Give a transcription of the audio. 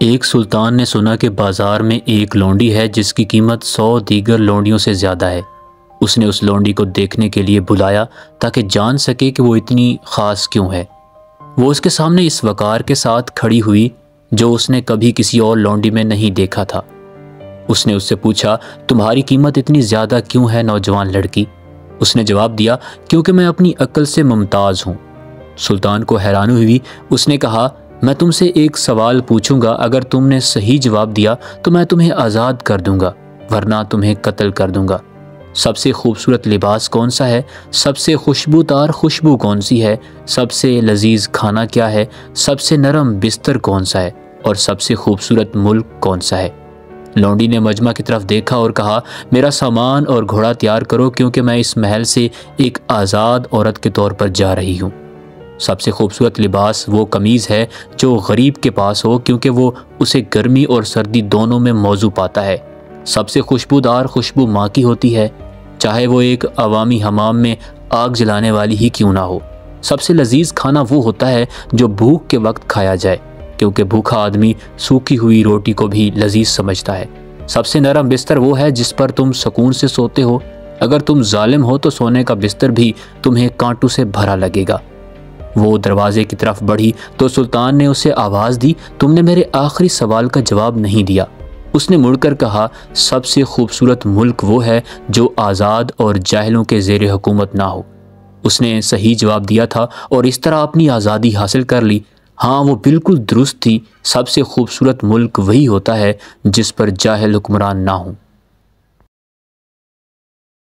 ایک سلطان نے سنا کہ بازار میں ایک لونڈی ہے جس کی قیمت 100 دیگر لونڈیوں سے زیادہ ہے۔ اس نے اس لونڈی کو دیکھنے کے لیے بلایا تاکہ جان سکے کہ وہ اتنی خاص کیوں ہے۔ وہ اس کے سامنے اس وقار کے ساتھ کھڑی ہوئی جو اس نے کبھی کسی اور لونڈی میں نہیں دیکھا تھا۔ اس نے اس سے پوچھا، تمہاری قیمت اتنی زیادہ کیوں ہے نوجوان لڑکی؟ اس نے جواب دیا، کیونکہ میں اپنی عقل سے ممتاز ہوں۔ سلطان کو حیرانی ہوئی۔ اس نے کہا، میں تم سے ایک سوال پوچھوں گا، اگر تم نے صحیح جواب دیا تو میں تمہیں آزاد کر دوں گا، ورنہ تمہیں قتل کر دوں گا۔ سب سے خوبصورت لباس کون سا ہے؟ سب سے خوشبودار خوشبو کون سی ہے؟ سب سے لذیذ کھانا کیا ہے؟ سب سے نرم بستر کون سا ہے؟ اور سب سے خوبصورت ملک کون سا ہے؟ لونڈی نے مجمع کی طرف دیکھا اور کہا، میرا سامان اور گھوڑا تیار کرو، کیونکہ میں اس محل سے ایک آزاد عورت کے طور پر جا رہی ہوں۔ سب سے خوبصورت لباس وہ قمیض ہے جو غریب کے پاس ہو، کیونکہ وہ اسے گرمی اور سردی دونوں میں موزوں پاتا ہے۔ سب سے خوشبودار خوشبو ماں کی ہوتی ہے، چاہے وہ ایک عوامی حمام میں آگ جلانے والی ہی کیوں نہ ہو۔ سب سے لذیذ کھانا وہ ہوتا ہے جو بھوک کے وقت کھایا جائے، کیونکہ بھوکا آدمی سوکھی ہوئی روٹی کو بھی لذیذ سمجھتا ہے۔ سب سے نرم بستر وہ ہے جس پر تم سکون سے سوتے ہو، اگر تم ظالم ہو تو سونے کا بستر بھی تمہیں کانٹوں سے بھرا لگے گا۔ وہ دروازے کی طرف بڑھی تو سلطان نے اسے آواز دی، تم نے میرے آخری سوال کا جواب نہیں دیا۔ اس نے مڑ کر کہا، سب سے خوبصورت ملک وہ ہے جو آزاد اور جاہلوں کے زیر حکومت نہ ہو۔ اس نے صحیح جواب دیا تھا اور اس طرح اپنی آزادی حاصل کر لی۔ ہاں، وہ بالکل درست تھی، سب سے خوبصورت ملک وہی ہوتا ہے جس پر جاہل حکمران نہ ہوں۔